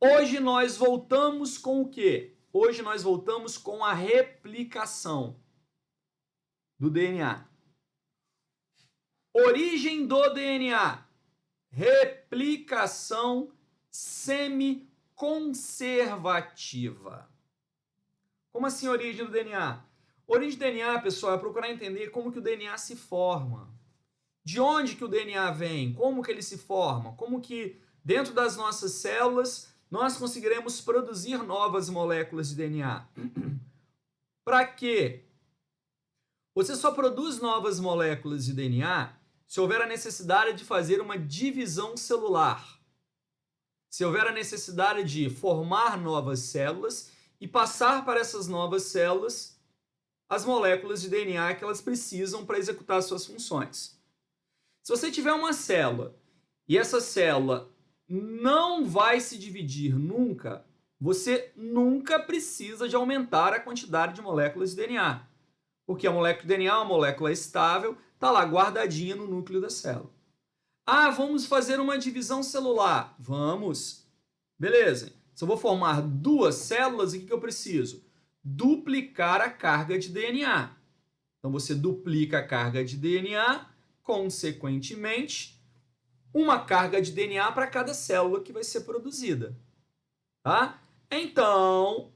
Hoje nós voltamos com o quê? Hoje nós voltamos com a replicação do DNA. Origem do DNA. Replicação semiconservativa. Como assim origem do DNA? Origem do DNA, pessoal, é procurar entender como que o DNA se forma. De onde que o DNA vem? Como que ele se forma? Como que dentro das nossas células nós conseguiremos produzir novas moléculas de DNA? Para quê? Você só produz novas moléculas de DNA se houver a necessidade de fazer uma divisão celular. Se houver a necessidade de formar novas células e passar para essas novas células as moléculas de DNA que elas precisam para executar suas funções. Se você tiver uma célula e essa célula não vai se dividir nunca, você nunca precisa de aumentar a quantidade de moléculas de DNA. Porque a molécula de DNA é uma molécula estável, está lá guardadinha no núcleo da célula. Ah, vamos fazer uma divisão celular. Vamos. Beleza. Se eu vou formar duas células, o que eu preciso? Duplicar a carga de DNA. Então você duplica a carga de DNA, consequentemente, uma carga de DNA para cada célula que vai ser produzida. Tá? Então,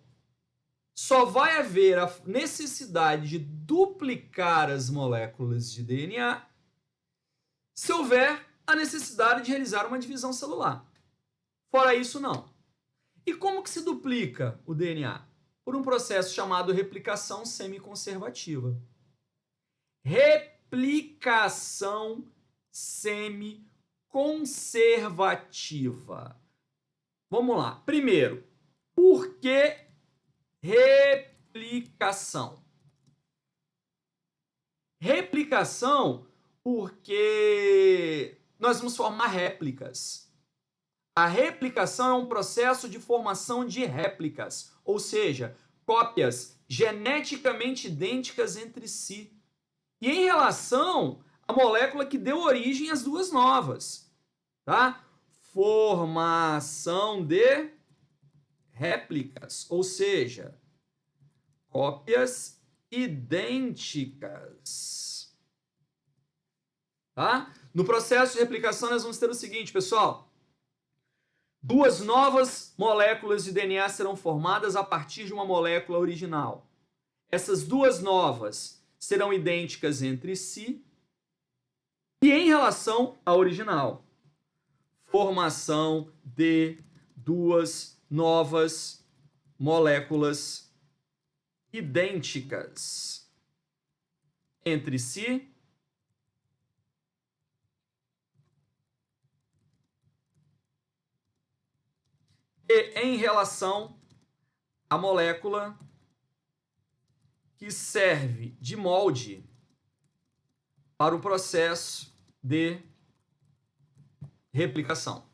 só vai haver a necessidade de duplicar as moléculas de DNA se houver a necessidade de realizar uma divisão celular. Fora isso, não. E como que se duplica o DNA? Por um processo chamado replicação semiconservativa. Replicação semiconservativa. Vamos lá. Primeiro, por que replicação? Replicação porque nós vamos formar réplicas. A replicação é um processo de formação de réplicas, ou seja, cópias geneticamente idênticas entre si. E em relação à molécula que deu origem às duas novas, tá? Formação de réplicas, ou seja, cópias idênticas. Tá? No processo de replicação, nós vamos ter o seguinte, pessoal. Duas novas moléculas de DNA serão formadas a partir de uma molécula original. Essas duas novas serão idênticas entre si e em relação à original. Formação de duas novas moléculas idênticas entre si e em relação à molécula que serve de molde para o processo de replicação.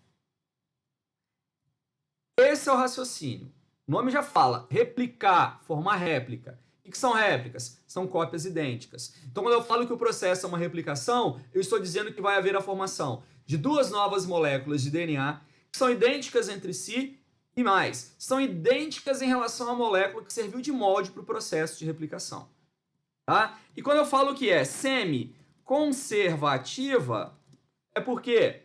Esse é o raciocínio. O nome já fala, replicar, formar réplica. O que são réplicas? São cópias idênticas. Então, quando eu falo que o processo é uma replicação, eu estou dizendo que vai haver a formação de duas novas moléculas de DNA que são idênticas entre si e mais, são idênticas em relação à molécula que serviu de molde para o processo de replicação. Tá? E quando eu falo que é semi-conservativa, é por quê?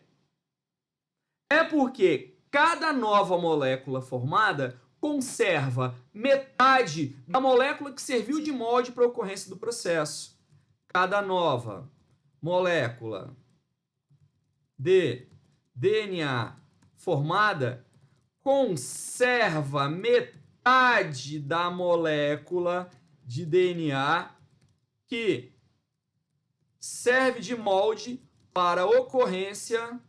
É porque cada nova molécula formada conserva metade da molécula que serviu de molde para a ocorrência do processo. Cada nova molécula de DNA formada conserva metade da molécula de DNA que serve de molde para a ocorrência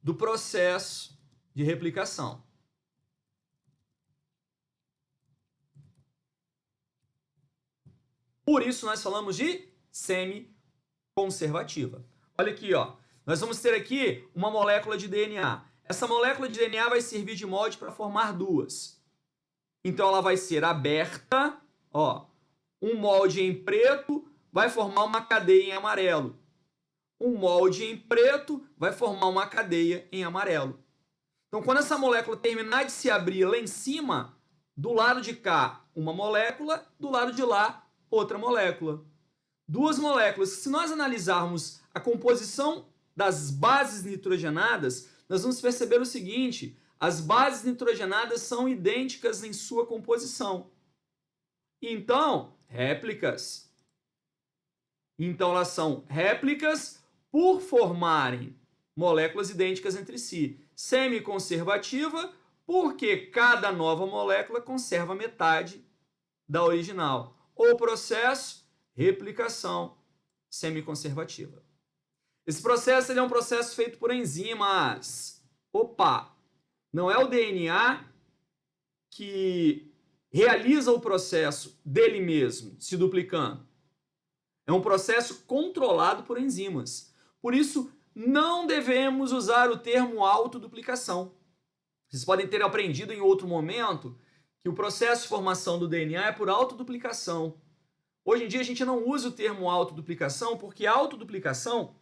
do processo de replicação. Por isso nós falamos de semi-conservativa. Olha aqui, ó. Nós vamos ter aqui uma molécula de DNA. Essa molécula de DNA vai servir de molde para formar duas. Então ela vai ser aberta, ó. Um molde em preto vai formar uma cadeia em amarelo. um molde em preto vai formar uma cadeia em amarelo. Então, quando essa molécula terminar de se abrir lá em cima, do lado de cá, uma molécula, do lado de lá, outra molécula. Duas moléculas. Se nós analisarmos a composição das bases nitrogenadas, nós vamos perceber o seguinte: as bases nitrogenadas são idênticas em sua composição. Então, réplicas. Então, elas são réplicas por formarem moléculas idênticas entre si. Semiconservativa, porque cada nova molécula conserva metade da original. O processo, replicação semiconservativa. Esse processo ele é um processo feito por enzimas. Opa! Não é o DNA que realiza o processo dele mesmo, se duplicando. É um processo controlado por enzimas. Por isso, não devemos usar o termo autoduplicação. Vocês podem ter aprendido em outro momento que o processo de formação do DNA é por autoduplicação. Hoje em dia a gente não usa o termo autoduplicação porque a autoduplicação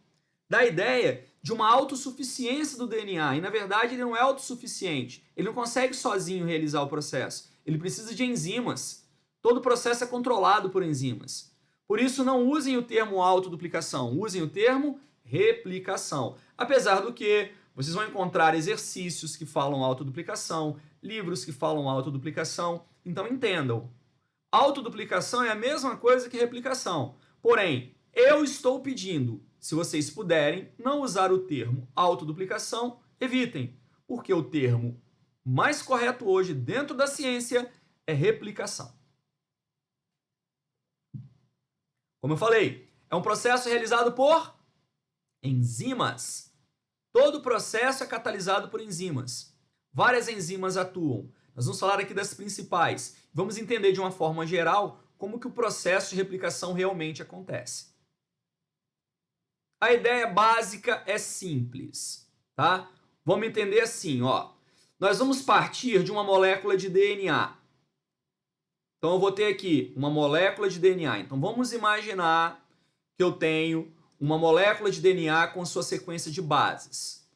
dá a ideia de uma autossuficiência do DNA e na verdade ele não é autossuficiente. Ele não consegue sozinho realizar o processo. Ele precisa de enzimas. Todo o processo é controlado por enzimas. Por isso não usem o termo autoduplicação, usem o termo replicação. Apesar do que vocês vão encontrar exercícios que falam autoduplicação, livros que falam autoduplicação. Então entendam, autoduplicação é a mesma coisa que replicação. Porém, eu estou pedindo, se vocês puderem, não usar o termo autoduplicação, evitem, porque o termo mais correto hoje dentro da ciência é replicação. Como eu falei, é um processo realizado por enzimas. Todo processo é catalisado por enzimas. Várias enzimas atuam. Nós vamos falar aqui das principais. Vamos entender de uma forma geral como que o processo de replicação realmente acontece. A ideia básica é simples, tá? Vamos entender assim, ó. Nós vamos partir de uma molécula de DNA. Então eu vou ter aqui uma molécula de DNA. Então vamos imaginar que eu tenho uma molécula de DNA com sua sequência de bases.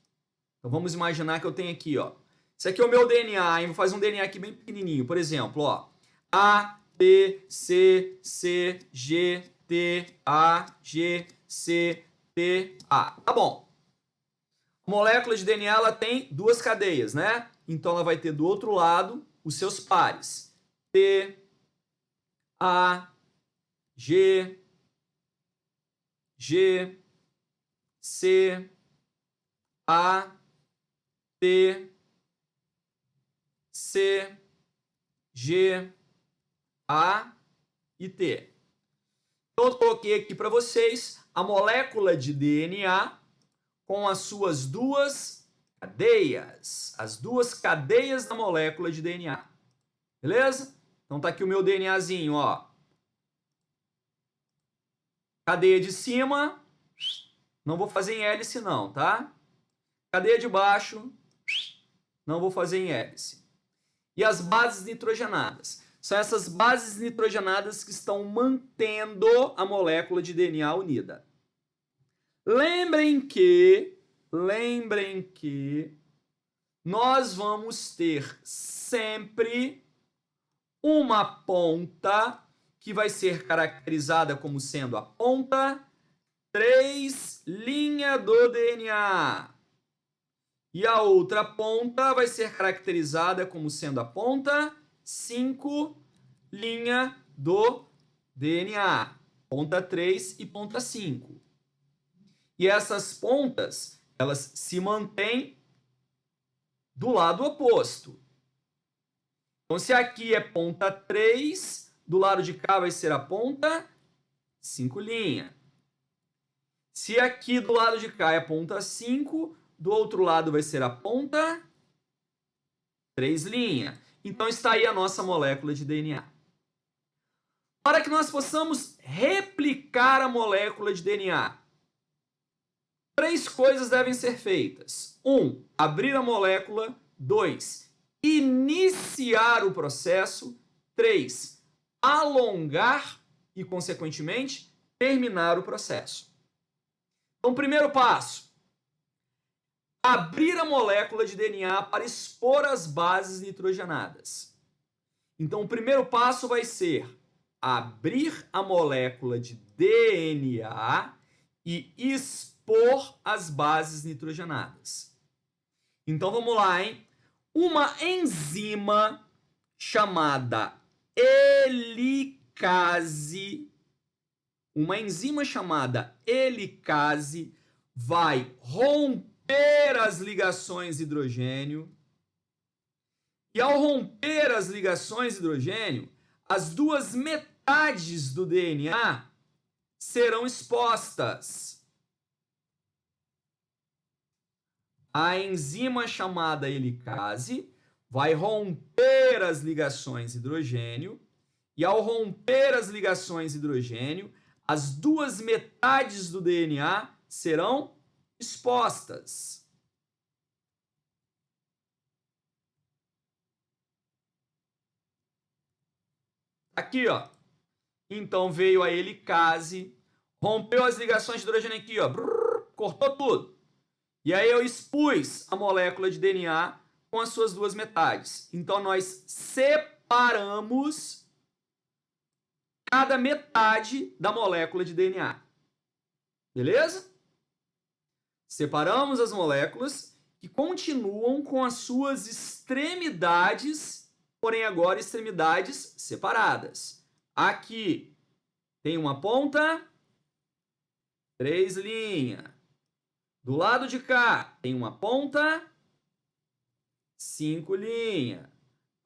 Então vamos imaginar que eu tenho aqui, ó. Esse aqui é o meu DNA, hein? Vou fazer um DNA aqui bem pequenininho. Por exemplo, ó. A, B, C, C, G, T, A, G, C, T, A. Tá bom. A molécula de DNA ela tem duas cadeias, né? Então ela vai ter do outro lado os seus pares. T, A, G, G, C, A, T, C, G, A e T. Então, eu coloquei aqui para vocês a molécula de DNA com as suas duas cadeias. As duas cadeias da molécula de DNA. Beleza? Então tá aqui o meu DNAzinho, ó. Cadeia de cima, não vou fazer em hélice não, tá? Cadeia de baixo, não vou fazer em hélice. E as bases nitrogenadas. São essas bases nitrogenadas que estão mantendo a molécula de DNA unida. Lembrem que nós vamos ter sempre uma ponta que vai ser caracterizada como sendo a ponta 3' do DNA. E a outra ponta vai ser caracterizada como sendo a ponta 5' do DNA. Ponta 3 e ponta 5. E essas pontas, elas se mantêm do lado oposto. Então, se aqui é ponta 3, do lado de cá vai ser a ponta 5'. Se aqui do lado de cá é a ponta 5, do outro lado vai ser a ponta 3'. Então, está aí a nossa molécula de DNA. Para que nós possamos replicar a molécula de DNA, 3 coisas devem ser feitas. 1. Abrir a molécula. 2. Iniciar o processo. 3. Alongar e, consequentemente, terminar o processo. Então, primeiro passo, abrir a molécula de DNA para expor as bases nitrogenadas. Então, o primeiro passo vai ser abrir a molécula de DNA e expor as bases nitrogenadas. Então, vamos lá, hein? Uma enzima chamada helicase, vai romper as ligações hidrogênio. E ao romper as ligações hidrogênio, as duas metades do DNA serão expostas. A enzima chamada helicase vai romper as ligações hidrogênio, e ao romper as ligações hidrogênio, as duas metades do DNA serão expostas. Aqui, ó. Então veio a helicase, rompeu as ligações de hidrogênio aqui, ó. Cortou tudo. E aí eu expus a molécula de DNA com as suas duas metades. Então nós separamos cada metade da molécula de DNA. Beleza? Separamos as moléculas que continuam com as suas extremidades, porém agora extremidades separadas. Aqui tem uma ponta, 3 linhas. Do lado de cá tem uma ponta, 5 linhas.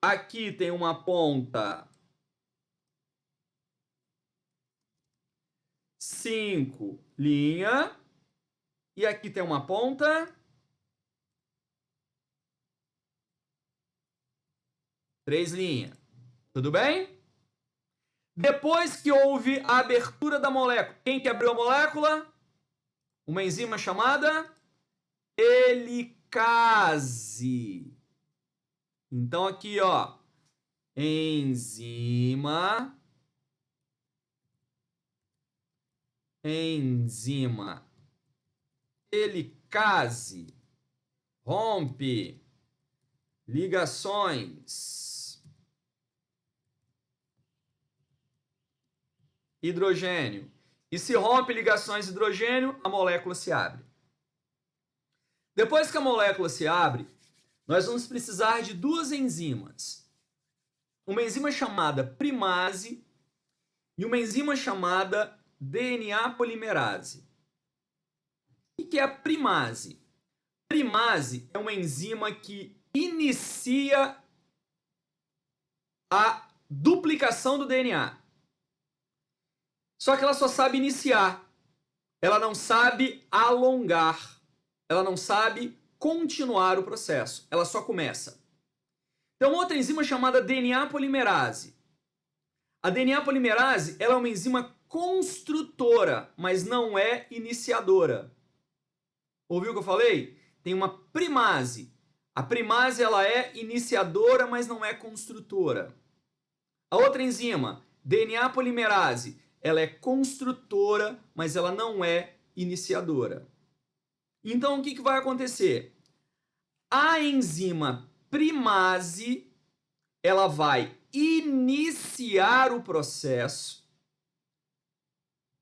Aqui tem uma ponta, 5 linhas. E aqui tem uma ponta, 3 linhas. Tudo bem? Depois que houve a abertura da molécula, quem que abriu a molécula? Uma enzima chamada helicase. Então aqui, ó, enzima helicase rompe ligações hidrogênio. E se rompe ligações hidrogênio, a molécula se abre. Depois que a molécula se abre, nós vamos precisar de duas enzimas. Uma enzima chamada primase e uma enzima chamada DNA polimerase. O que é a primase? Primase é uma enzima que inicia a duplicação do DNA. Só que ela só sabe iniciar. Ela não sabe alongar. Ela não sabe continuar o processo. Ela só começa. Então, outra enzima chamada DNA polimerase. A DNA polimerase ela é uma enzima construtora, mas não é iniciadora. Ouviu o que eu falei? Tem uma primase. A primase ela é iniciadora, mas não é construtora. A outra enzima, DNA polimerase, ela é construtora, mas ela não é iniciadora. Então, o que vai acontecer? A enzima primase, ela vai iniciar o processo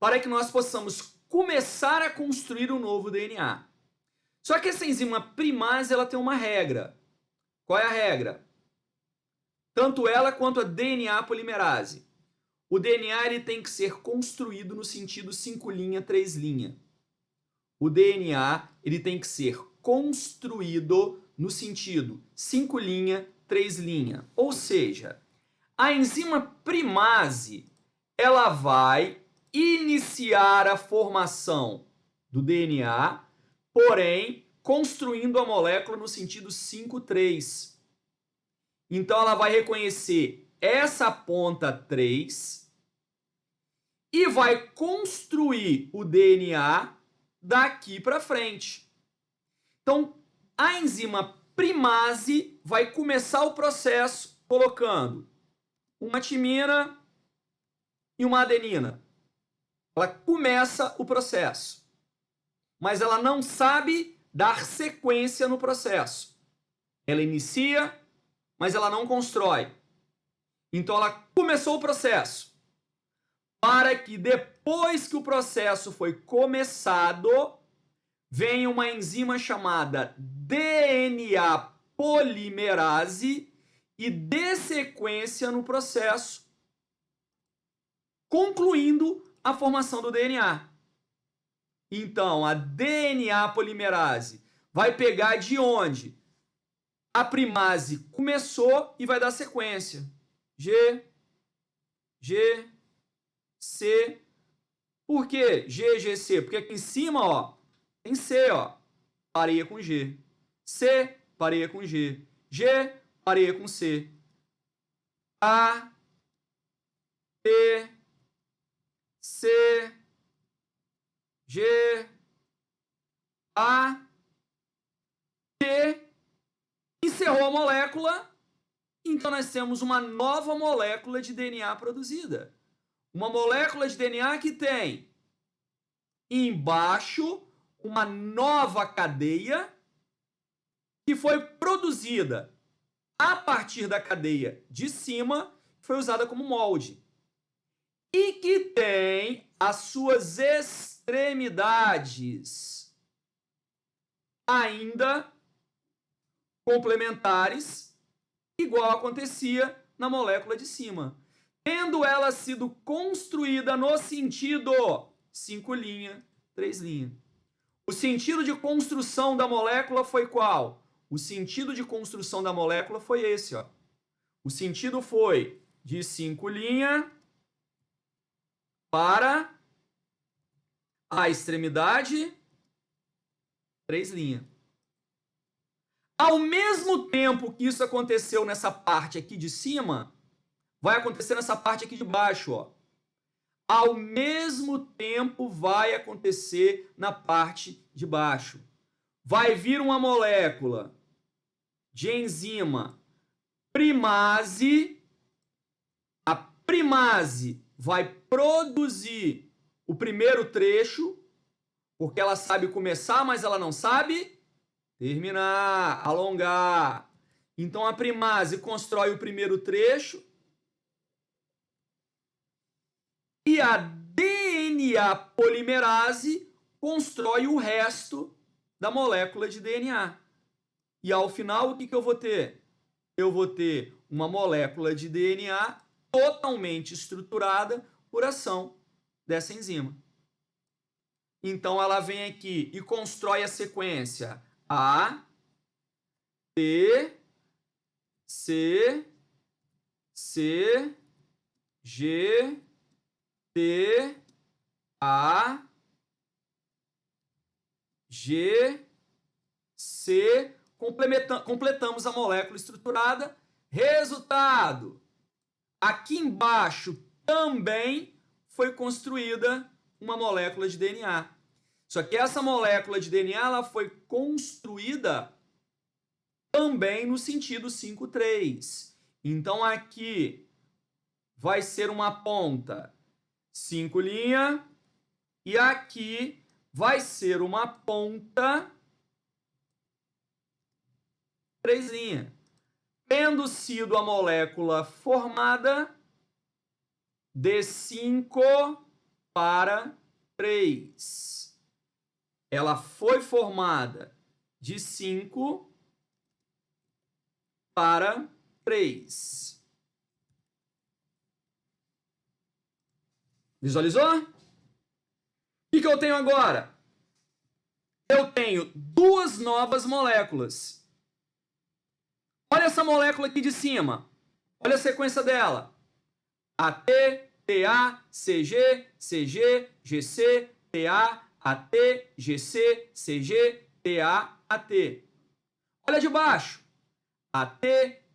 para que nós possamos começar a construir um novo DNA. Só que essa enzima primase, ela tem uma regra. Qual é a regra? Tanto ela quanto a DNA polimerase. O DNA ele tem que ser construído no sentido 5 linha, 3 linha. O DNA ele tem que ser construído no sentido 5 linha, 3 linha. Ou seja, a enzima primase ela vai iniciar a formação do DNA, porém construindo a molécula no sentido 5,3. Então ela vai reconhecer essa ponta 3 e vai construir o DNA daqui para frente. Então, a enzima primase vai começar o processo colocando uma timina e uma adenina. Ela começa o processo. mas ela não sabe dar sequência no processo. Ela inicia, mas ela não constrói. Então ela começou o processo. Para que depois que o processo foi começado, venha uma enzima chamada DNA polimerase e dê sequência no processo, concluindo a formação do DNA. Então, a DNA polimerase vai pegar de onde a primase começou e vai dar sequência. G, C. Por que G, C? Porque aqui em cima, ó, tem C, ó, pareia com G. C, pareia com G. G, pareia com C. A, T, C, G, A, T, encerrou a molécula, então nós temos uma nova molécula de DNA produzida. Uma molécula de DNA que tem embaixo uma nova cadeia que foi produzida a partir da cadeia de cima, foi usada como molde. E que tem as suas extremidades ainda complementares, igual acontecia na molécula de cima. Tendo ela sido construída no sentido 5 linha, 3 linha. O sentido de construção da molécula foi qual? O sentido de construção da molécula foi esse, ó. O sentido foi de 5 linha para a extremidade 3 linha. Ao mesmo tempo que isso aconteceu nessa parte aqui de cima, vai acontecer nessa parte aqui de baixo, ó. Ao mesmo tempo vai acontecer na parte de baixo. Vai vir uma molécula de enzima primase. A primase vai produzir o primeiro trecho, porque ela sabe começar, mas ela não sabe terminar, alongar. Então a primase constrói o primeiro trecho e a DNA polimerase constrói o resto da molécula de DNA. E ao final, o que eu vou ter? Eu vou ter uma molécula de DNA totalmente estruturada por ação dessa enzima. Então ela vem aqui e constrói a sequência A, T, C, C, G, T, A, G, C, completamos a molécula estruturada. Resultado, aqui embaixo também foi construída uma molécula de DNA. Só que essa molécula de DNA ela foi construída também no sentido 5,3. Então aqui vai ser uma ponta 5 linha e aqui vai ser uma ponta 3 linha. Tendo sido a molécula formada de 5 para 3. Ela foi formada de 5 para 3. Visualizou? O que eu tenho agora? Eu tenho duas novas moléculas. Olha essa molécula aqui de cima. Olha a sequência dela. AT, TA, CG, CG, GC, TA, AT, GC, CG, TA, AT. Olha de baixo. AT,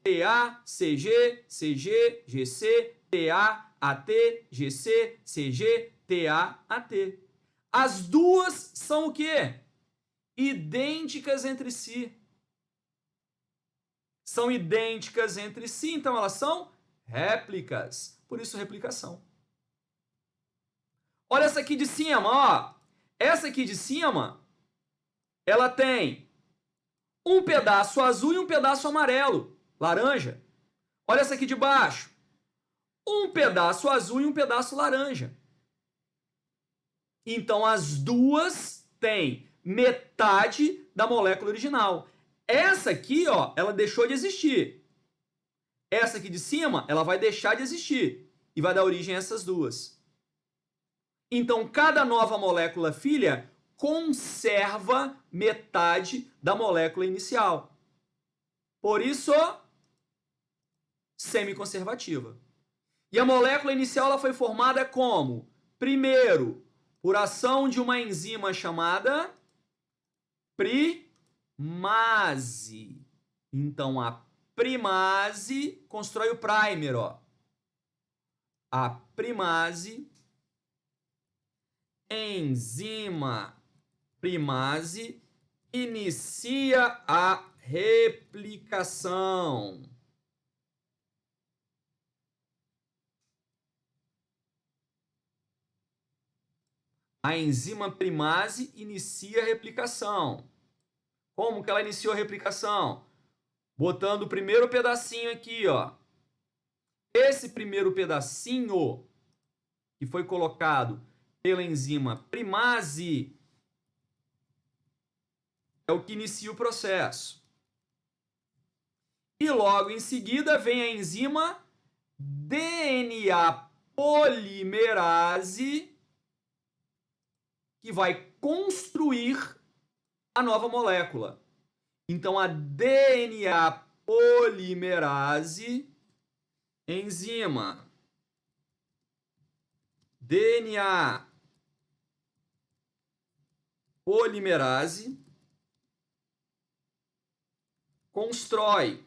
TA, CG, CG, GC, TA, AT, GC, CG, TA, AT. As duas são o quê? Idênticas entre si. São idênticas entre si, então elas são réplicas. Por isso, replicação. Olha essa aqui de cima, ó. Essa aqui de cima ela tem um pedaço azul e um pedaço amarelo, laranja. Olha essa aqui de baixo. Um pedaço azul e um pedaço laranja. Então, as duas têm metade da molécula original. Essa aqui, ó, ela deixou de existir. Essa aqui de cima, ela vai deixar de existir. E vai dar origem a essas duas. Então, cada nova molécula filha conserva metade da molécula inicial. Por isso, semiconservativa. E a molécula inicial ela foi formada como? Primeiro, por ação de uma enzima chamada primase. Então, a primase constrói o primer, ó. A primase, enzima primase, inicia a replicação. A enzima primase inicia a replicação. Como que ela iniciou a replicação? Botando o primeiro pedacinho aqui, ó. Esse primeiro pedacinho que foi colocado pela enzima primase é o que inicia o processo. E logo em seguida vem a enzima DNA polimerase, que vai construir a nova molécula. Então, a DNA polimerase, enzima DNA polimerase, constrói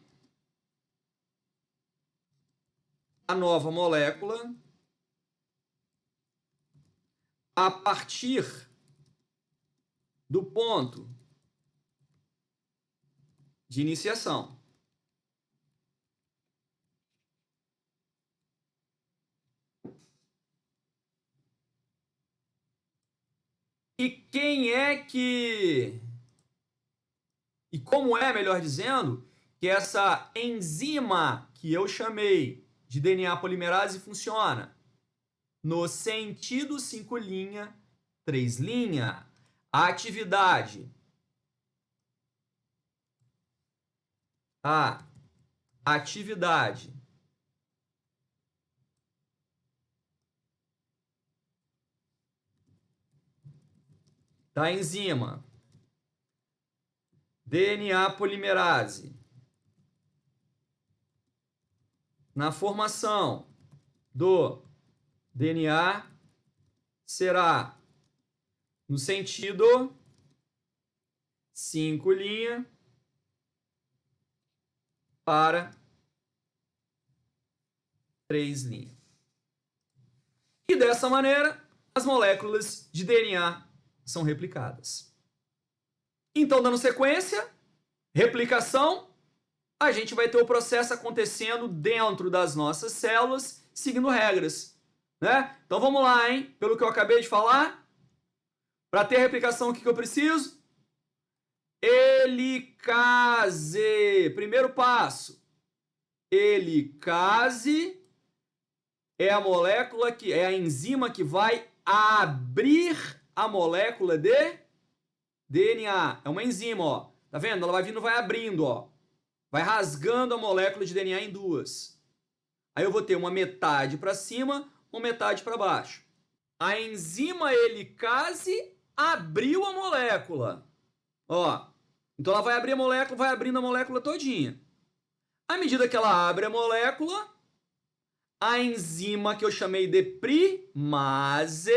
a nova molécula a partir do ponto de iniciação. E quem é que... E como é, melhor dizendo, que essa enzima que eu chamei de DNA polimerase funciona? No sentido 5' 3'. A atividade. A atividade da enzima DNA polimerase na formação do DNA será no sentido 5' para 3'. E dessa maneira, as moléculas de DNA são replicadas. Então, dando sequência, replicação, a gente vai ter o processo acontecendo dentro das nossas células, seguindo regras, né? Então, vamos lá, hein? Pelo que eu acabei de falar, para ter replicação, o que eu preciso? Helicase. Primeiro passo. Helicase é a molécula que é a enzima que vai abrir a molécula de DNA. É uma enzima, ó. Tá vendo? Ela vai vindo, vai abrindo, ó. Vai rasgando a molécula de DNA em duas. Aí eu vou ter uma metade para cima, uma metade para baixo. A enzima helicase abriu a molécula. Ó, então ela vai abrir a molécula, vai abrindo a molécula todinha. À medida que ela abre a molécula, a enzima que eu chamei de primase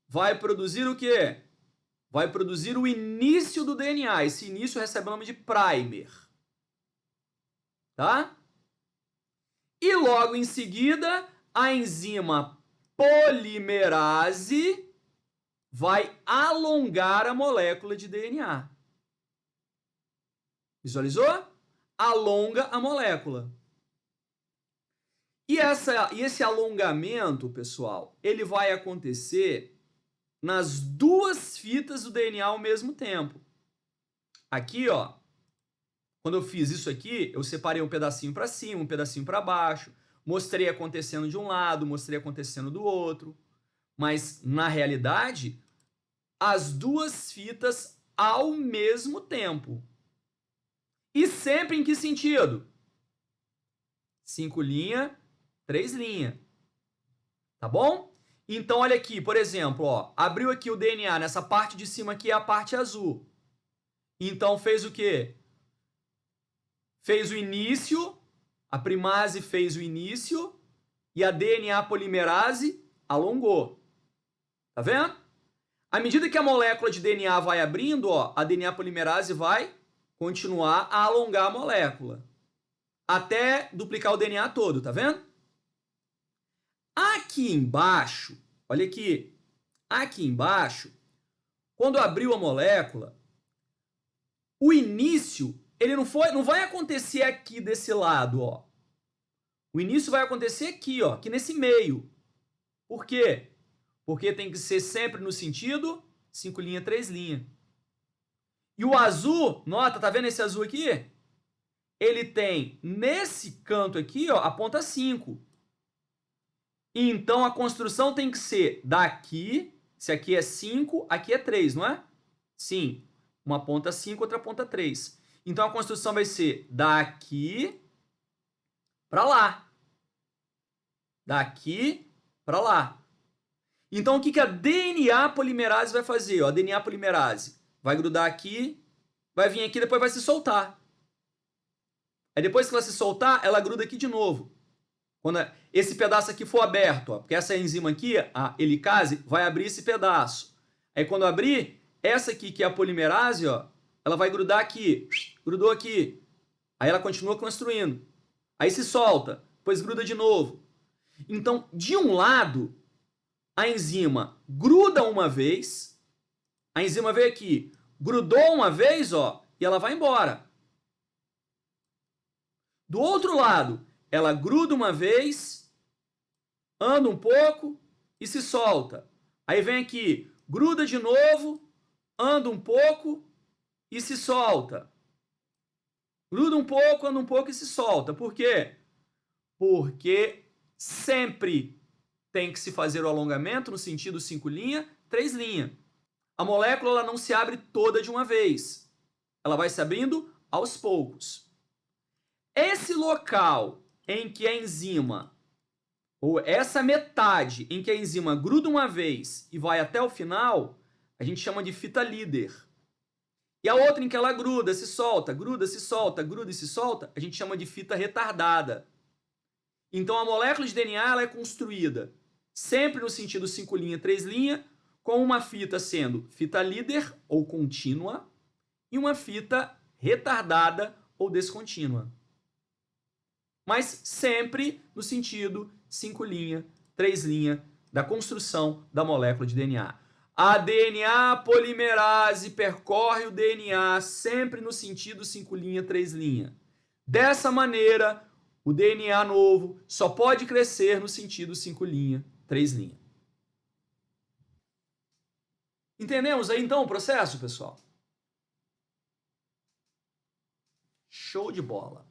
vai produzir o quê? Vai produzir o início do DNA. Esse início recebe o nome de primer. Tá? E logo em seguida, a enzima polimerase vai alongar a molécula de DNA. Visualizou? Alonga a molécula. E esse alongamento, pessoal, ele vai acontecer nas duas fitas do DNA ao mesmo tempo. Aqui, ó, quando eu fiz isso aqui, eu separei um pedacinho para cima, um pedacinho para baixo, mostrei acontecendo de um lado, mostrei acontecendo do outro, mas na realidade, as duas fitas ao mesmo tempo. E sempre em que sentido? 5 linha, 3 linha. Tá bom? Então, olha aqui, por exemplo, ó, abriu aqui o DNA, nessa parte de cima aqui é a parte azul. Então, fez o quê? Fez o início, a primase fez o início e a DNA polimerase alongou. Tá vendo? À medida que a molécula de DNA vai abrindo, ó, a DNA polimerase vai continuar a alongar a molécula até duplicar o DNA todo, tá vendo? Aqui embaixo, olha aqui, aqui embaixo, quando abriu a molécula, o início, ele não vai acontecer aqui desse lado, ó. O início vai acontecer aqui, ó, aqui nesse meio. Por quê? Porque tem que ser sempre no sentido 5 linha, 3 linha. E o azul, nota, tá vendo esse azul aqui? Ele tem nesse canto aqui, ó, a ponta 5. Então a construção tem que ser daqui, se aqui é 5, aqui é 3, não é? Sim, uma ponta 5, outra ponta 3. Então a construção vai ser daqui para lá. Daqui para lá. Então o que a DNA polimerase vai fazer? Ó, a DNA polimerase vai grudar aqui, vai vir aqui, depois vai se soltar. Aí depois que ela se soltar, ela gruda aqui de novo. Quando esse pedaço aqui for aberto, ó, porque essa enzima aqui, a helicase, vai abrir esse pedaço. Aí quando abrir, essa aqui que é a polimerase, ó, ela vai grudar aqui, grudou aqui. Aí ela continua construindo. Aí se solta, depois gruda de novo. Então, de um lado, a enzima gruda uma vez, a enzima veio aqui, grudou uma vez, ó, e ela vai embora. Do outro lado, ela gruda uma vez, anda um pouco e se solta. Aí vem aqui, gruda de novo, anda um pouco e se solta. Gruda um pouco, anda um pouco e se solta. Por quê? Porque sempre tem que se fazer o alongamento no sentido 5 linha, 3 linha. A molécula ela não se abre toda de uma vez. Ela vai se abrindo aos poucos. Esse local em que a enzima, ou essa metade em que a enzima gruda uma vez e vai até o final, a gente chama de fita líder. E a outra em que ela gruda, se solta, gruda, se solta, gruda e se solta, a gente chama de fita retardada. Então a molécula de DNA ela é construída sempre no sentido 5 linha, 3 linha, com uma fita sendo fita líder ou contínua e uma fita retardada ou descontínua. Mas sempre no sentido 5 linha, 3 linha da construção da molécula de DNA. A DNA polimerase percorre o DNA sempre no sentido 5 linha, 3 linha. Dessa maneira, o DNA novo só pode crescer no sentido 5 linha, 3 linha. Entendemos aí então o processo, pessoal? Show de bola.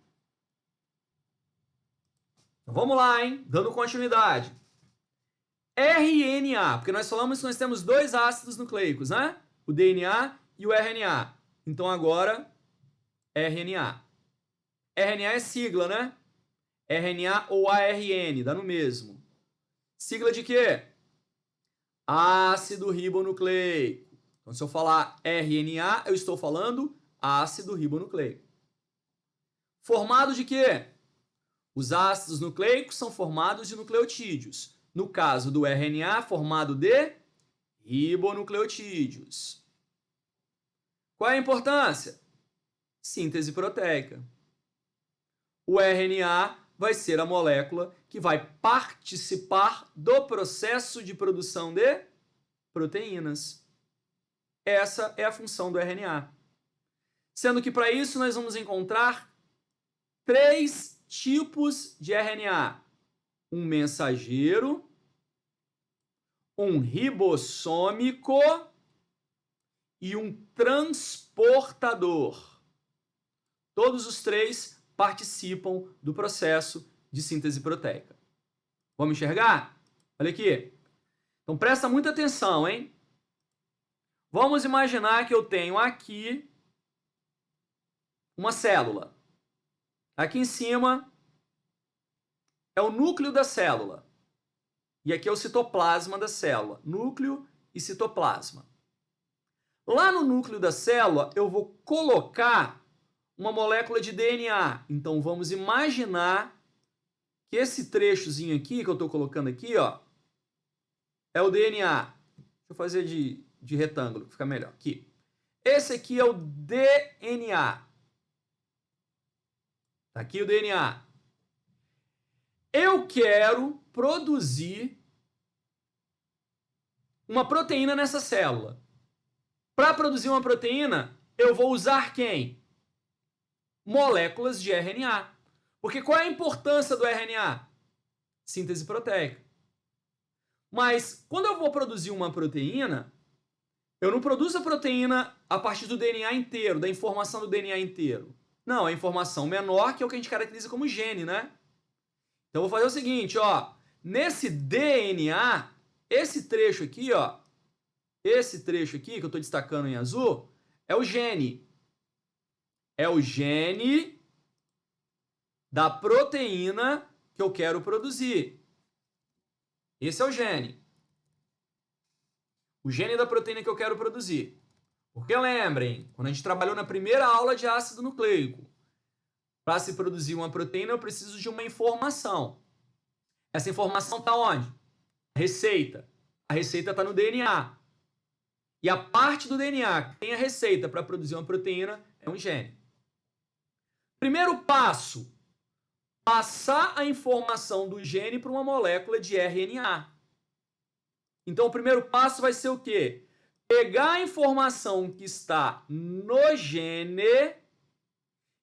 Então vamos lá, hein? Dando continuidade. RNA, porque nós falamos que nós temos dois ácidos nucleicos, né? O DNA e o RNA. Então agora, RNA. RNA é sigla, né? RNA ou ARN, dá no mesmo. Sigla de quê? Ácido ribonucleico. Então se eu falar RNA, eu estou falando ácido ribonucleico. Formado de quê? Os ácidos nucleicos são formados de nucleotídeos. No caso do RNA, formado de ribonucleotídeos. Qual é a importância? Síntese proteica. O RNA vai ser a molécula que vai participar do processo de produção de proteínas. Essa é a função do RNA. Sendo que para isso nós vamos encontrar 3 tipos de RNA. Um mensageiro, um ribossômico e um transportador. Todos os três participam do processo de síntese proteica. Vamos enxergar? Olha aqui. Então presta muita atenção, hein? Vamos imaginar que eu tenho aqui uma célula. Aqui em cima é o núcleo da célula. E aqui é o citoplasma da célula. Núcleo e citoplasma. Lá no núcleo da célula, eu vou colocar uma molécula de DNA. Então, vamos imaginar que esse trechozinho aqui, que eu estou colocando aqui, ó, é o DNA. Deixa eu fazer de retângulo, que fica melhor. Aqui. Esse aqui é o DNA. Tá aqui o DNA. Eu quero produzir uma proteína nessa célula. Para produzir uma proteína, eu vou usar quem? Moléculas de RNA. Porque qual é a importância do RNA? Síntese proteica. Mas quando eu vou produzir uma proteína, eu não produzo a proteína a partir do DNA inteiro, da informação do DNA inteiro. Não, a informação menor, que é o que a gente caracteriza como gene, né? Então eu vou fazer o seguinte, ó. Nesse DNA, esse trecho aqui, ó, esse trecho aqui, que eu estou destacando em azul, é o gene. É o gene da proteína que eu quero produzir. Esse é o gene. O gene da proteína que eu quero produzir. Porque lembrem, quando a gente trabalhou na primeira aula de ácido nucleico, para se produzir uma proteína eu preciso de uma informação. Essa informação está onde? A receita. A receita está no DNA. E a parte do DNA que tem a receita para produzir uma proteína é um gene. Primeiro passo, passar a informação do gene para uma molécula de RNA. Então, o primeiro passo vai ser o quê? Pegar a informação que está no gene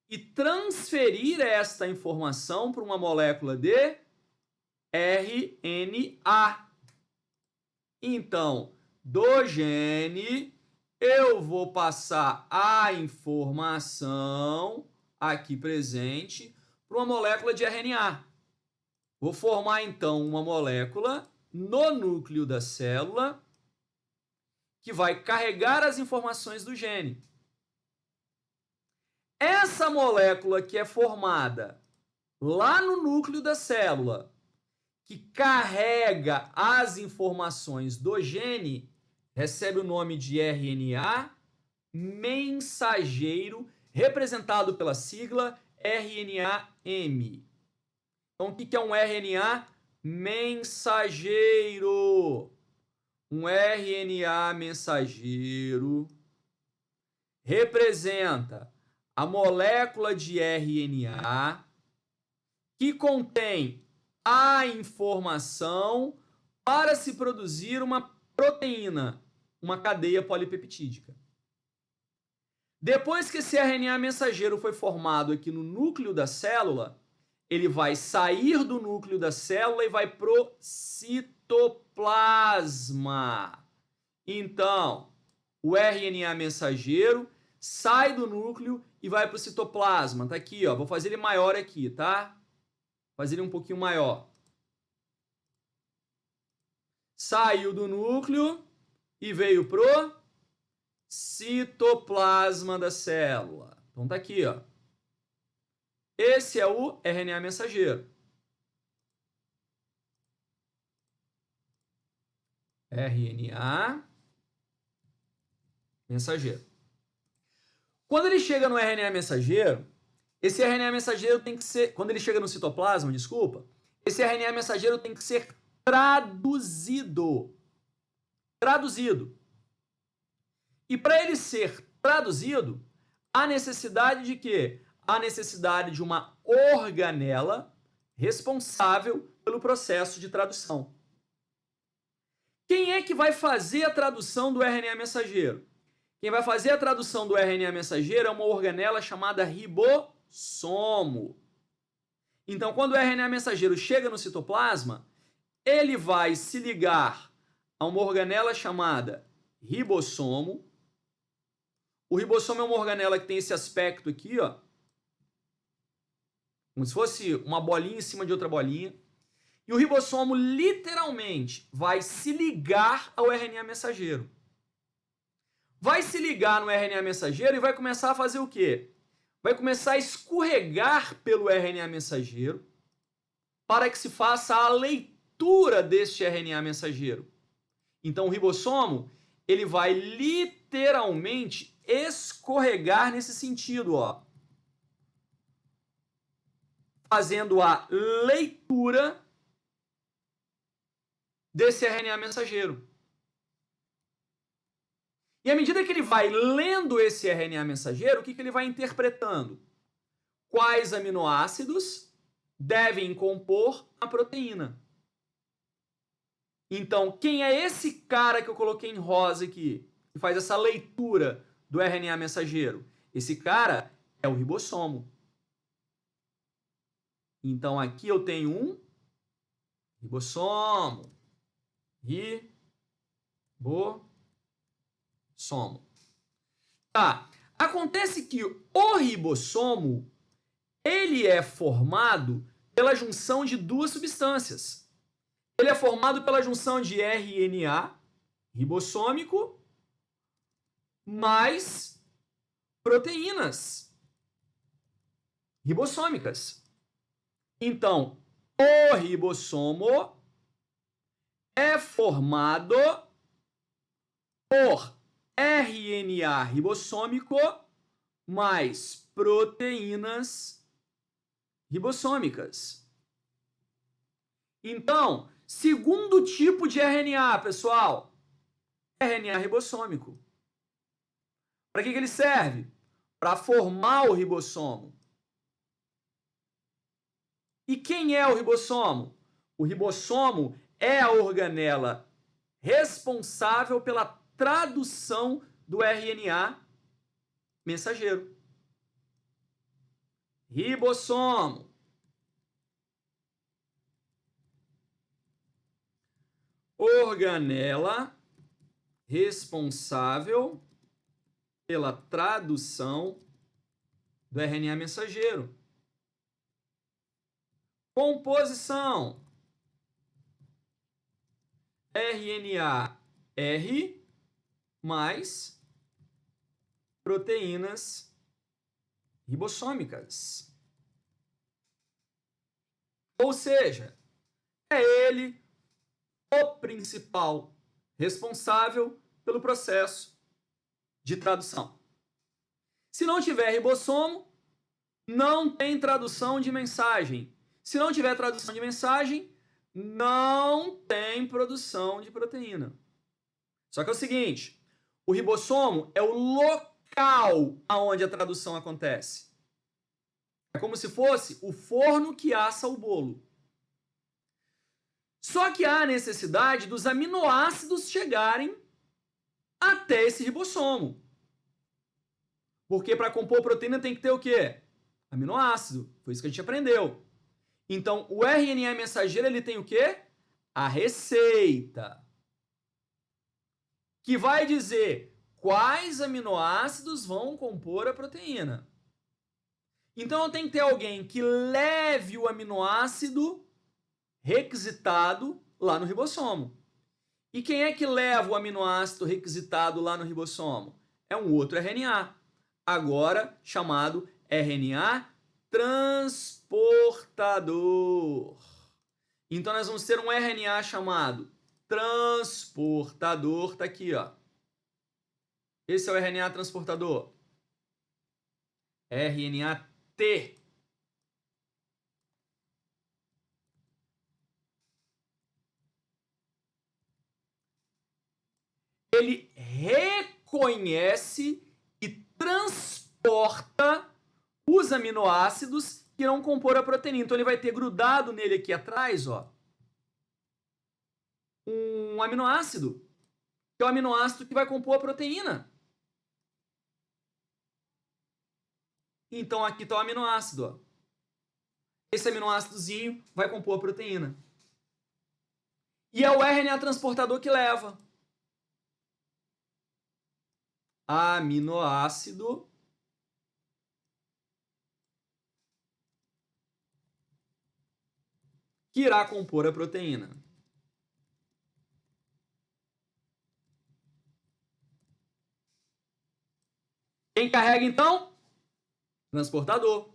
e transferir esta informação para uma molécula de RNA. Então, do gene, eu vou passar a informação aqui presente para uma molécula de RNA. Vou formar, então, uma molécula no núcleo da célula que vai carregar as informações do gene. Essa molécula que é formada lá no núcleo da célula, que carrega as informações do gene, recebe o nome de RNA mensageiro, representado pela sigla RNA-M. Então, o que é um RNA mensageiro? Um RNA mensageiro representa a molécula de RNA que contém a informação para se produzir uma proteína, uma cadeia polipeptídica. Depois que esse RNA mensageiro foi formado aqui no núcleo da célula, ele vai sair do núcleo da célula e vai pro citoplasma. Então, o RNA mensageiro sai do núcleo e vai pro citoplasma. Tá aqui, ó. Vou fazer ele maior aqui, tá? Vou fazer ele um pouquinho maior. Saiu do núcleo e veio pro citoplasma da célula. Então tá aqui, ó. Esse é o RNA mensageiro. RNA mensageiro. Quando ele chega no RNA mensageiro, esse RNA mensageiro tem que ser... Quando ele chega no citoplasma, desculpa, esse RNA mensageiro tem que ser traduzido. Traduzido. E para ele ser traduzido, há necessidade de quê? Há necessidade de uma organela responsável pelo processo de tradução. Quem é que vai fazer a tradução do RNA mensageiro? Quem vai fazer a tradução do RNA mensageiro é uma organela chamada ribossomo. Então, quando o RNA mensageiro chega no citoplasma, ele vai se ligar a uma organela chamada ribossomo. O ribossomo é uma organela que tem esse aspecto aqui, ó, como se fosse uma bolinha em cima de outra bolinha. E o ribossomo literalmente vai se ligar ao RNA mensageiro. Vai se ligar no RNA mensageiro e vai começar a fazer o quê? Vai começar a escorregar pelo RNA mensageiro para que se faça a leitura deste RNA mensageiro. Então o ribossomo, ele vai literalmente escorregar nesse sentido, ó, fazendo a leitura desse RNA mensageiro. E à medida que ele vai lendo esse RNA mensageiro, o que ele vai interpretando? Quais aminoácidos devem compor a proteína? Então, quem é esse cara que eu coloquei em rosa aqui, que faz essa leitura do RNA mensageiro? Esse cara é o ribossomo. Então, aqui eu tenho um ribossomo. Ribossomo. Tá. Acontece que o ribossomo, ele é formado pela junção de duas substâncias. Ele é formado pela junção de RNA ribossômico mais proteínas ribossômicas. Então, o ribossomo é formado por RNA ribossômico mais proteínas ribossômicas. Então, segundo tipo de RNA, pessoal, RNA ribossômico. Para que ele serve? Para formar o ribossomo. E quem é o ribossomo? O ribossomo é a organela responsável pela tradução do RNA mensageiro. Ribossomo. Organela responsável pela tradução do RNA mensageiro. Composição: RNA-R mais proteínas ribossômicas. Ou seja, é ele o principal responsável pelo processo de tradução. Se não tiver ribossomo, não tem tradução de mensagem. Se não tiver tradução de mensagem, não tem produção de proteína. Só que é o seguinte, o ribossomo é o local onde a tradução acontece. É como se fosse o forno que assa o bolo. Só que há a necessidade dos aminoácidos chegarem até esse ribossomo. Porque para compor proteína tem que ter o quê? Aminoácido. Foi isso que a gente aprendeu. Então, o RNA mensageiro, ele tem o quê? A receita. Que vai dizer quais aminoácidos vão compor a proteína. Então, eu tenho que ter alguém que leve o aminoácido requisitado lá no ribossomo. E quem é que leva o aminoácido requisitado lá no ribossomo? É um outro RNA, agora chamado RNA transportador. Então nós vamos ter um RNA chamado transportador, tá aqui, ó. Esse é o RNA transportador. RNA-T. Ele reconhece e transporta os aminoácidos que irão compor a proteína. Então ele vai ter grudado nele aqui atrás, ó, um aminoácido, que é o aminoácido que vai compor a proteína. Então aqui está o aminoácido, ó. Esse aminoácidozinho vai compor a proteína. E é o RNA transportador que leva aminoácido que irá compor a proteína. Quem carrega, então? Transportador.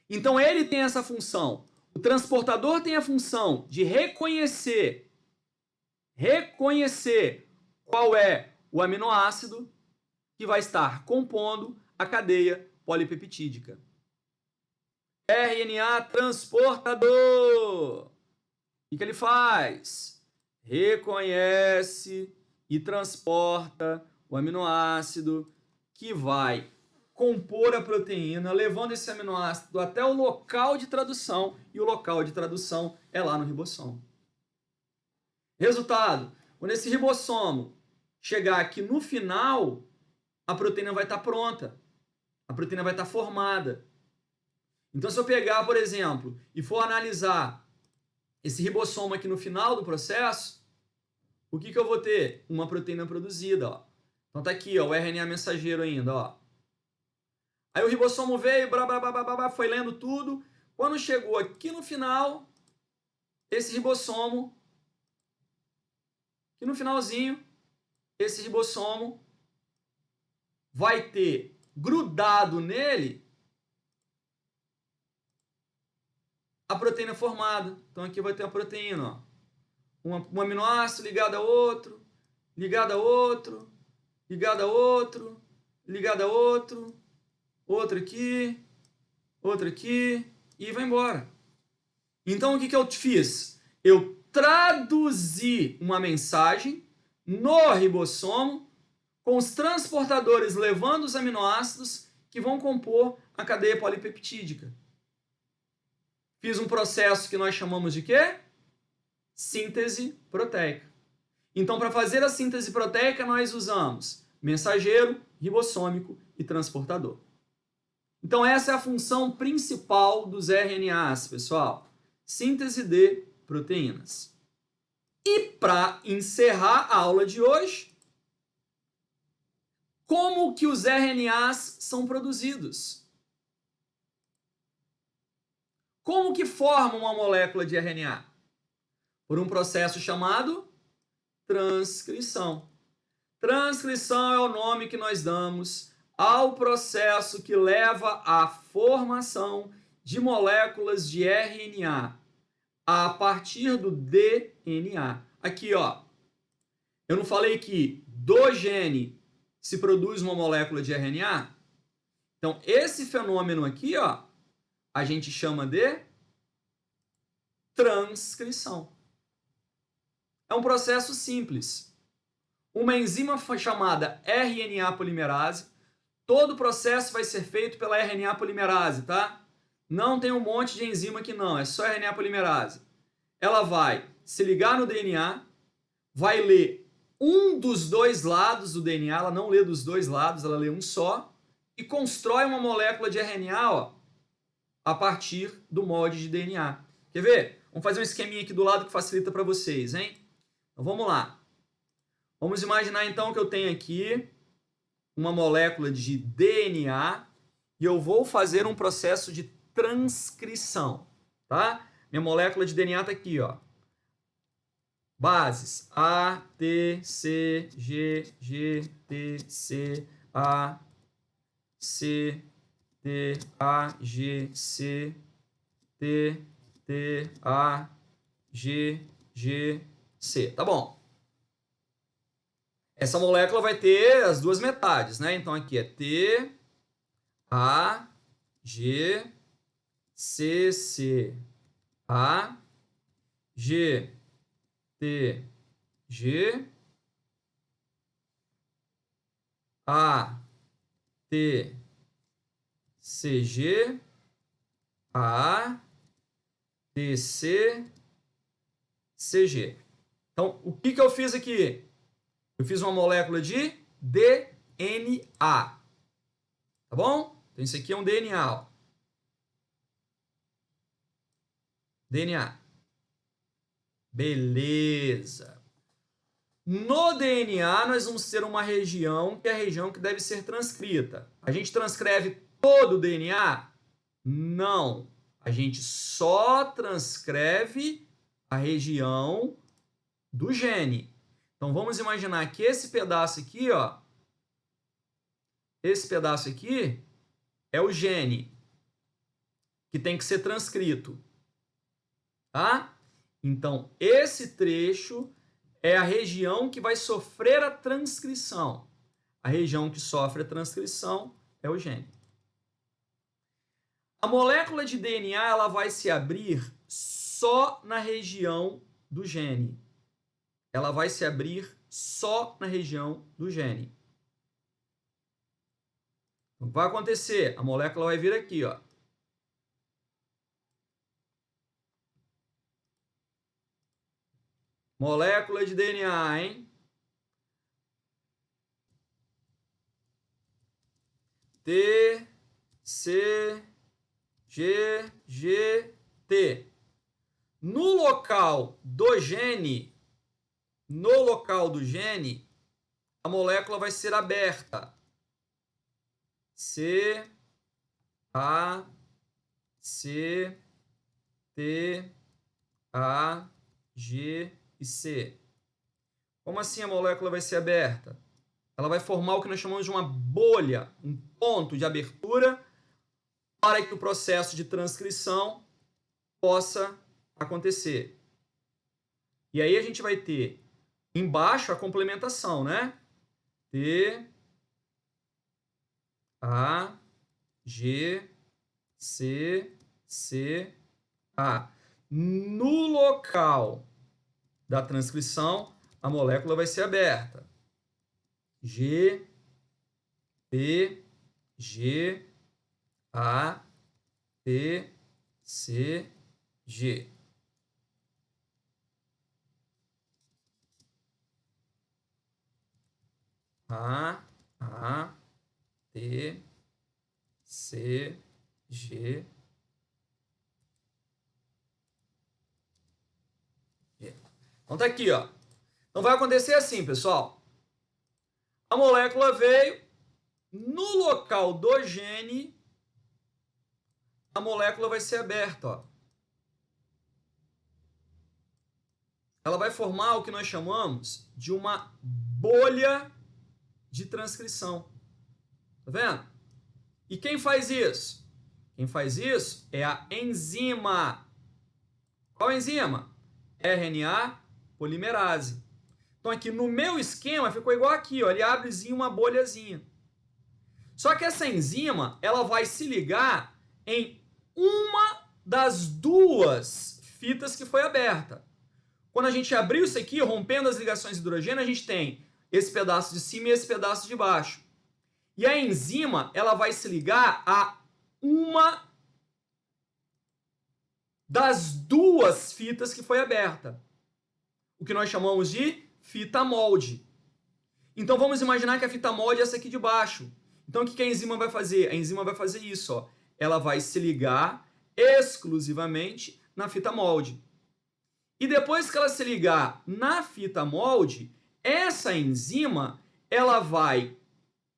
Então, ele tem essa função. O transportador tem a função de reconhecer qual é o aminoácido que vai estar compondo a cadeia polipeptídica. RNA transportador. O que ele faz? Reconhece e transporta o aminoácido que vai compor a proteína, levando esse aminoácido até o local de tradução, e o local de tradução é lá no ribossomo. Resultado, quando esse ribossomo chegar aqui no final, a proteína vai estar pronta, a proteína vai estar formada. Então, se eu pegar, por exemplo, e for analisar esse ribossomo aqui no final do processo, o que eu vou ter? Uma proteína produzida, ó. Então tá aqui, ó, o RNA mensageiro ainda, ó. Aí o ribossomo veio, foi lendo tudo. Quando chegou aqui no final, esse ribossomo, aqui no finalzinho, esse ribossomo vai ter grudado nele a proteína formada. Então aqui vai ter a proteína, ó. Um aminoácido ligado a outro, ligado a outro, ligado a outro, ligado a outro, outro aqui, e vai embora. Então, o que eu fiz? Eu traduzi uma mensagem no ribossomo com os transportadores levando os aminoácidos que vão compor a cadeia polipeptídica. Fiz um processo que nós chamamos de quê? Síntese proteica. Então, para fazer a síntese proteica, nós usamos mensageiro, ribossômico e transportador. Então, essa é a função principal dos RNAs, pessoal. Síntese de proteínas. E para encerrar a aula de hoje, como que os RNAs são produzidos? Como que forma uma molécula de RNA? Por um processo chamado transcrição. Transcrição é o nome que nós damos ao processo que leva à formação de moléculas de RNA a partir do DNA. Aqui, ó, eu não falei que do gene se produz uma molécula de RNA? Então, esse fenômeno aqui, ó, a gente chama de transcrição. É um processo simples. Uma enzima chamada RNA polimerase, todo o processo vai ser feito pela RNA polimerase, tá? Não tem um monte de enzima aqui não, é só RNA polimerase. Ela vai se ligar no DNA, vai ler um dos dois lados do DNA, ela não lê dos dois lados, ela lê um só, e constrói uma molécula de RNA, ó, a partir do molde de DNA. Quer ver? Vamos fazer um esqueminha aqui do lado que facilita para vocês, hein? Então vamos lá. Vamos imaginar então que eu tenho aqui uma molécula de DNA e eu vou fazer um processo de transcrição, tá? Minha molécula de DNA está aqui, ó. Bases A, T, C, G, G, T, C, A, C, T, A, G, C, T, T, A, G, G, C. Tá bom. Essa molécula vai ter as duas metades, né? Então aqui é T, A, G, C, C, A, G, T, G, A, T, C, G, A, T, C, C, G. Então, o que eu fiz aqui? Eu fiz uma molécula de DNA. Tá bom? Então, isso aqui é um DNA. Ó. DNA. Beleza. No DNA, nós vamos ter uma região, que é a região que deve ser transcrita. A gente transcreve todo o DNA? Não. A gente só transcreve a região do gene. Então, vamos imaginar que esse pedaço aqui, ó, esse pedaço aqui é o gene que tem que ser transcrito, tá? Então, esse trecho é a região que vai sofrer a transcrição. A região que sofre a transcrição é o gene. A molécula de DNA ela vai se abrir só na região do gene. Ela vai se abrir só na região do gene. O que vai acontecer? A molécula vai vir aqui, ó. Molécula de DNA, hein? T, C, G, G, T. No local do gene, a molécula vai ser aberta. C, A, C, T, A, G e C. Como assim a molécula vai ser aberta? Ela vai formar o que nós chamamos de uma bolha, um ponto de abertura, para que o processo de transcrição possa acontecer. E aí a gente vai ter embaixo a complementação, né? T, A, G, C, C, A. No local da transcrição, a molécula vai ser aberta. G, P, G, A, T, C, G. A, T, C, G, G. Então tá aqui, ó. Então vai acontecer assim, pessoal. A molécula veio, no local do gene, a molécula vai ser aberta, ó. Ela vai formar o que nós chamamos de uma bolha de transcrição. Tá vendo? E quem faz isso? Quem faz isso é a enzima. Qual enzima? RNA polimerase. Então aqui no meu esquema ficou igual aqui, ó, ele abrezinho uma bolhazinha. Só que essa enzima, ela vai se ligar em uma das duas fitas que foi aberta. Quando a gente abriu isso aqui, rompendo as ligações de hidrogênio, a gente tem esse pedaço de cima e esse pedaço de baixo. E a enzima, ela vai se ligar a uma das duas fitas que foi aberta. O que nós chamamos de fita molde. Então vamos imaginar que a fita molde é essa aqui de baixo. Então o que a enzima vai fazer? A enzima vai fazer isso, ó. Ela vai se ligar exclusivamente na fita molde. E depois que ela se ligar na fita molde, essa enzima ela vai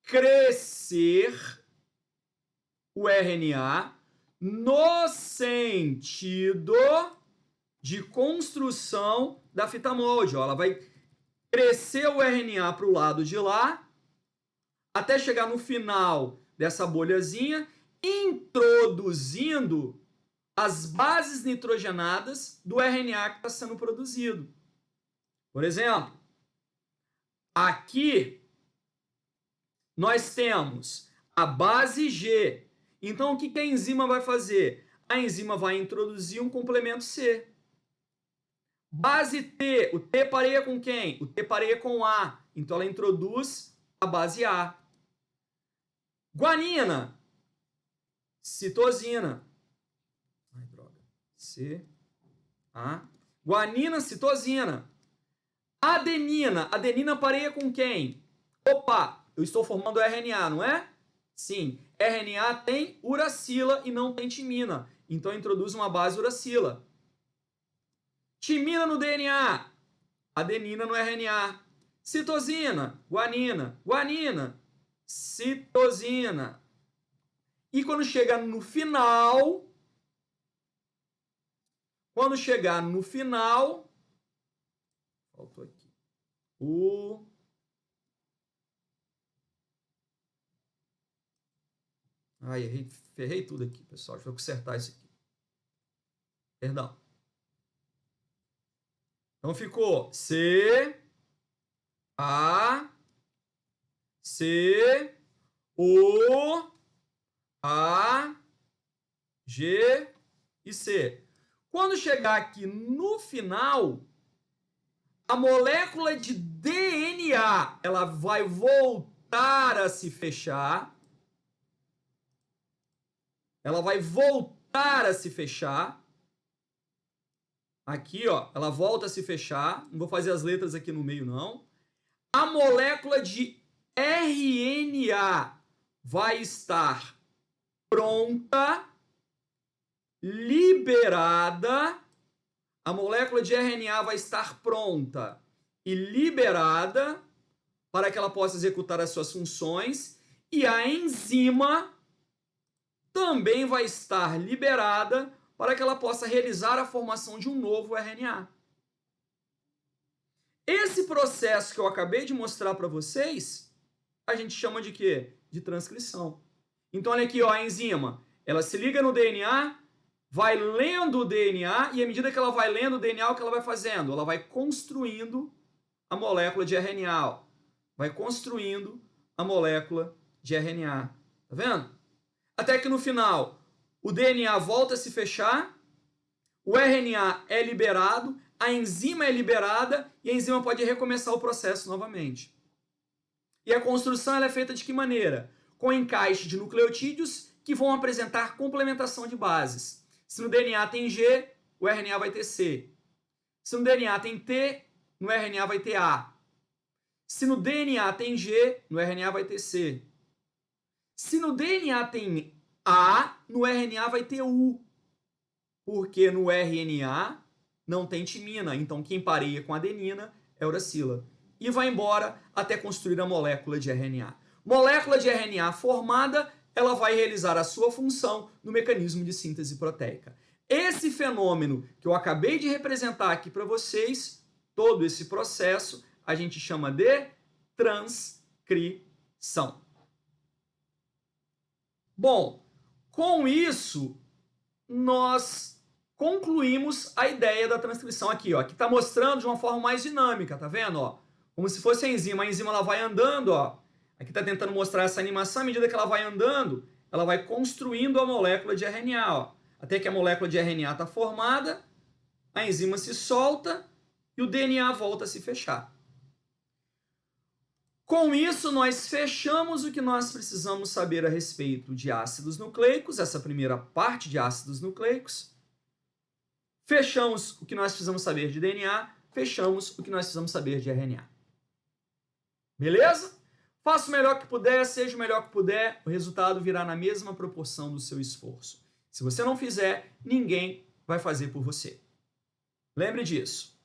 crescer o RNA no sentido de construção da fita molde. Ó, ela vai crescer o RNA para o lado de lá, até chegar no final dessa bolhazinha, introduzindo as bases nitrogenadas do RNA que está sendo produzido. Por exemplo, aqui nós temos a base G. Então, o que a enzima vai fazer? A enzima vai introduzir um complemento C. Base T, o T pareia com quem? O T pareia com A. Então, ela introduz a base A. Guanina, citosina. Ai, droga. C, A. Guanina, citosina. Adenina. Adenina pareia com quem? Opa, eu estou formando RNA, não é? Sim. RNA tem uracila e não tem timina. Então, introduz uma base uracila. Timina no DNA, adenina no RNA. Citosina, guanina, guanina, citosina. E quando chegar no final, faltou aqui, Ai, ferrei tudo aqui, pessoal. Deixa eu consertar isso aqui. Perdão. Então ficou C, A, C, O, A, G e C. Quando chegar aqui no final, a molécula de DNA, ela vai voltar a se fechar. Ela vai voltar a se fechar. Aqui, ó, ela volta a se fechar. Não vou fazer as letras aqui no meio, não. A molécula de RNA vai estar pronta, liberada. A molécula de RNA vai estar pronta e liberada para que ela possa executar as suas funções. E a enzima também vai estar liberada para que ela possa realizar a formação de um novo RNA. Esse processo que eu acabei de mostrar para vocês, a gente chama de quê? De transcrição. Então, olha aqui, ó, a enzima, ela se liga no DNA, vai lendo o DNA, e à medida que ela vai lendo o DNA, o que ela vai fazendo? Ela vai construindo a molécula de RNA. Ó. Vai construindo a molécula de RNA. Tá vendo? Até que no final, o DNA volta a se fechar, o RNA é liberado, a enzima é liberada e a enzima pode recomeçar o processo novamente. E a construção ela é feita de que maneira? Com encaixe de nucleotídeos que vão apresentar complementação de bases. Se no DNA tem G, o RNA vai ter C. Se no DNA tem T, no RNA vai ter A. Se no DNA tem G, no RNA vai ter C. Se no DNA tem A, no RNA vai ter U. Porque no RNA não tem timina. Então, quem pareia com adenina é uracila. E vai embora até construir a molécula de RNA. Molécula de RNA formada, ela vai realizar a sua função no mecanismo de síntese proteica. Esse fenômeno que eu acabei de representar aqui para vocês, todo esse processo, a gente chama de transcrição. Bom, com isso, nós concluímos a ideia da transcrição aqui, ó. Aqui está mostrando de uma forma mais dinâmica, tá vendo? Ó? Como se fosse a enzima. A enzima ela vai andando, ó. Aqui está tentando mostrar essa animação. À medida que ela vai andando, ela vai construindo a molécula de RNA, ó. Até que a molécula de RNA está formada, a enzima se solta e o DNA volta a se fechar. Com isso, nós fechamos o que nós precisamos saber a respeito de ácidos nucleicos, essa primeira parte de ácidos nucleicos. Fechamos o que nós precisamos saber de DNA, fechamos o que nós precisamos saber de RNA. Beleza? Faça o melhor que puder, seja o melhor que puder, o resultado virá na mesma proporção do seu esforço. Se você não fizer, ninguém vai fazer por você. Lembre disso.